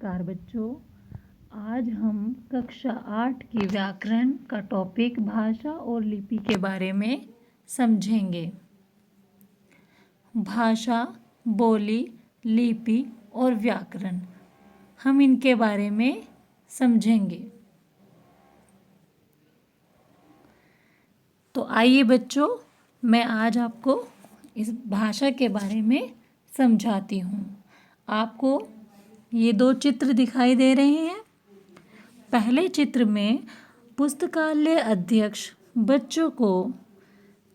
नमस्कार बच्चों। आज हम कक्षा 8 की व्याकरण का टॉपिक भाषा और लिपि के बारे में समझेंगे। भाषा, बोली, लिपि और व्याकरण, हम इनके बारे में समझेंगे। तो आइए बच्चों, मैं आज आपको इस भाषा के बारे में समझाती हूँ। आपको ये 2 चित्र दिखाई दे रहे हैं। पहले चित्र में पुस्तकालय अध्यक्ष बच्चों को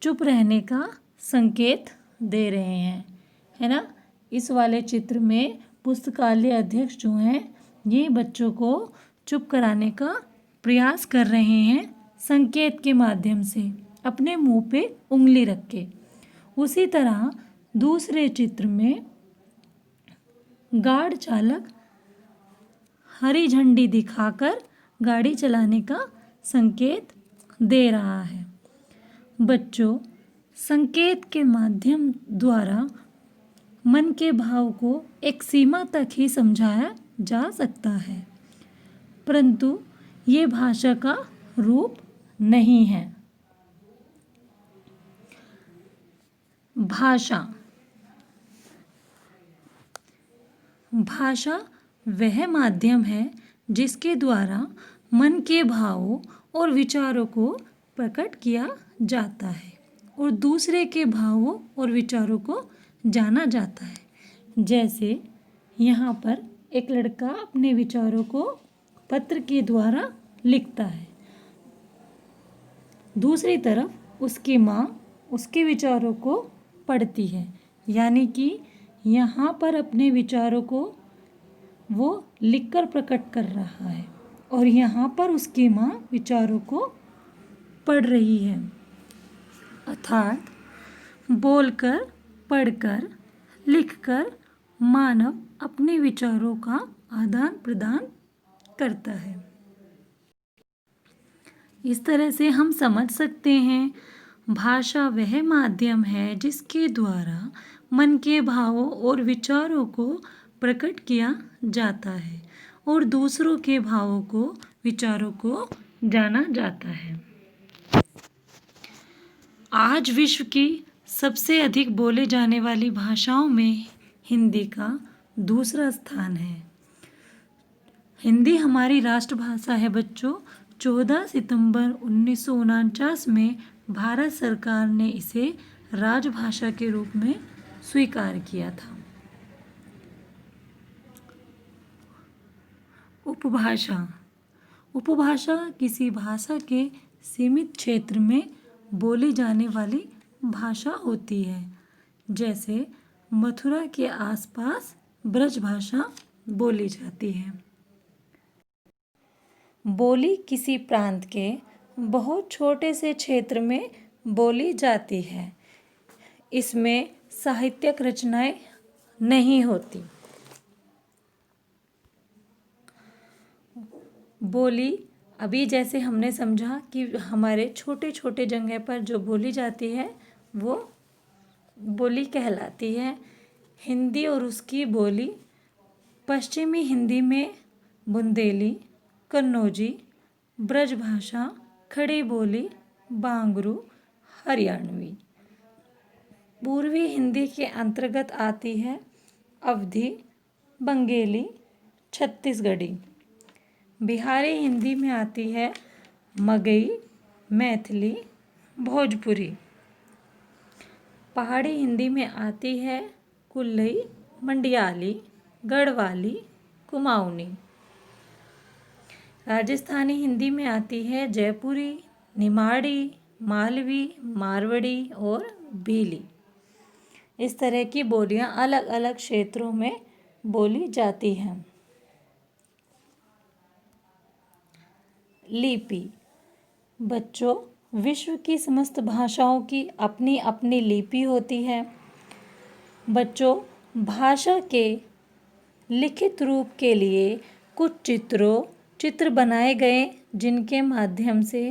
चुप रहने का संकेत दे रहे हैं, है ना। इस वाले चित्र में पुस्तकालय अध्यक्ष जो हैं, ये बच्चों को चुप कराने का प्रयास कर रहे हैं संकेत के माध्यम से, अपने मुंह पे उंगली रख के। उसी तरह दूसरे चित्र में गार्ड चालक हरी झंडी दिखाकर गाड़ी चलाने का संकेत दे रहा है। बच्चों, संकेत के माध्यम द्वारा मन के भाव को एक सीमा तक ही समझाया जा सकता है, परंतु ये भाषा का रूप नहीं है। भाषा वह माध्यम है जिसके द्वारा मन के भावों और विचारों को प्रकट किया जाता है और दूसरे के भावों और विचारों को जाना जाता है। जैसे यहाँ पर एक लड़का अपने विचारों को पत्र के द्वारा लिखता है, दूसरी तरफ उसकी माँ उसके विचारों को पढ़ती है, यानी कि यहाँ पर अपने विचारों को वो लिखकर प्रकट कर रहा है और यहाँ पर उसकी माँ विचारों को पढ़ रही है। अर्थात बोलकर, पढ़कर, लिखकर मानव अपने विचारों का आदान प्रदान करता है। इस तरह से हम समझ सकते हैं, भाषा वह माध्यम है जिसके द्वारा मन के भावों और विचारों को प्रकट किया जाता है और दूसरों के भावों को, विचारों को जाना जाता है। आज विश्व की सबसे अधिक बोले जाने वाली भाषाओं में हिंदी का दूसरा स्थान है। हिंदी हमारी राष्ट्रभाषा है बच्चों। 14 सितंबर 1949 में भारत सरकार ने इसे राजभाषा के रूप में स्वीकार किया था। उपभाषा किसी भाषा के सीमित क्षेत्र में बोली जाने वाली भाषा होती है। जैसे मथुरा के आसपास ब्रज भाषा बोली जाती है। बोली किसी प्रांत के बहुत छोटे से क्षेत्र में बोली जाती है। इसमें साहित्यिक रचनाएं नहीं होती। बोली अभी जैसे हमने समझा कि हमारे छोटे छोटे जगह पर जो बोली जाती है वो बोली कहलाती है। हिंदी और उसकी बोली पश्चिमी हिंदी में बुंदेली, कन्नौजी, ब्रजभाषा, खड़ी बोली, बांगरू, हरियाणवी। पूर्वी हिंदी के अंतर्गत आती है अवधी, बंगेली, छत्तीसगढ़ी। बिहारी हिंदी में आती है मगही, मैथिली, भोजपुरी। पहाड़ी हिंदी में आती है कुल्लई, मंडियाली, गढ़वाली, कुमाऊनी। राजस्थानी हिंदी में आती है जयपुरी, निमाड़ी, मालवी, मारवाड़ी और भीली। इस तरह की बोलियां अलग अलग क्षेत्रों में बोली जाती हैं। लिपि। बच्चों, विश्व की समस्त भाषाओं की अपनी अपनी लिपि होती है। बच्चों, भाषा के लिखित रूप के लिए कुछ चित्र बनाए गए जिनके माध्यम से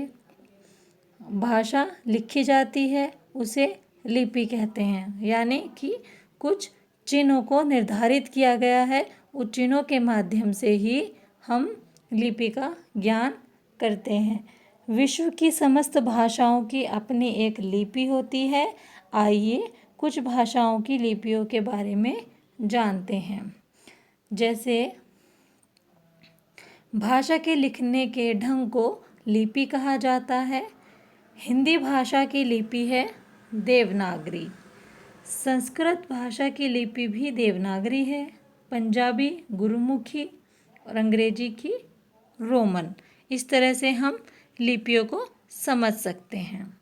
भाषा लिखी जाती है, उसे लिपि कहते हैं। यानी कि कुछ चिन्हों को निर्धारित किया गया है उन चिन्हों के माध्यम से ही हम लिपि का ज्ञान करते हैं। विश्व की समस्त भाषाओं की अपनी एक लिपि होती है। आइए कुछ भाषाओं की लिपियों के बारे में जानते हैं। जैसे भाषा के लिखने के ढंग को लिपि कहा जाता है। हिंदी भाषा की लिपि है देवनागरी। संस्कृत भाषा की लिपि भी देवनागरी है। पंजाबी गुरुमुखी और अंग्रेजी की रोमन। इस तरह से हम लिपियों को समझ सकते हैं।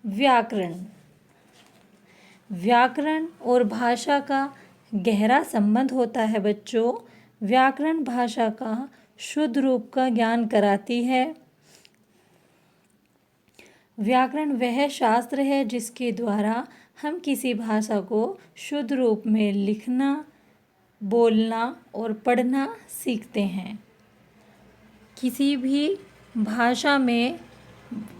व्याकरण। व्याकरण और भाषा का गहरा संबंध होता है बच्चों। व्याकरण भाषा का शुद्ध रूप का ज्ञान कराती है। व्याकरण वह शास्त्र है जिसके द्वारा हम किसी भाषा को शुद्ध रूप में लिखना, बोलना और पढ़ना सीखते हैं। किसी भी भाषा में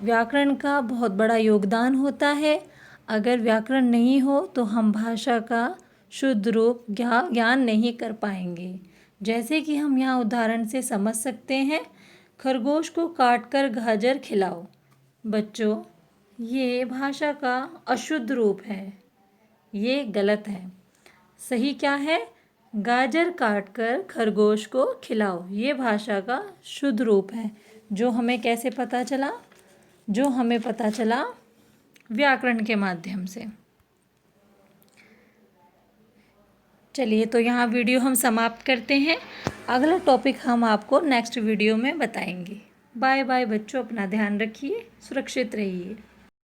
व्याकरण का बहुत बड़ा योगदान होता है। अगर व्याकरण नहीं हो तो हम भाषा का शुद्ध रूप ज्ञान नहीं कर पाएंगे। जैसे कि हम यहाँ उदाहरण से समझ सकते हैं, खरगोश को काटकर गाजर खिलाओ। बच्चों, ये भाषा का अशुद्ध रूप है, ये गलत है। सही क्या है? गाजर काटकर खरगोश को खिलाओ, ये भाषा का शुद्ध रूप है। जो हमें कैसे पता चला? जो हमें पता चला व्याकरण के माध्यम से। चलिए, तो यहाँ वीडियो हम समाप्त करते हैं। अगला टॉपिक हम आपको नेक्स्ट वीडियो में बताएंगे। बाय बाय बच्चों, अपना ध्यान रखिए, सुरक्षित रहिए।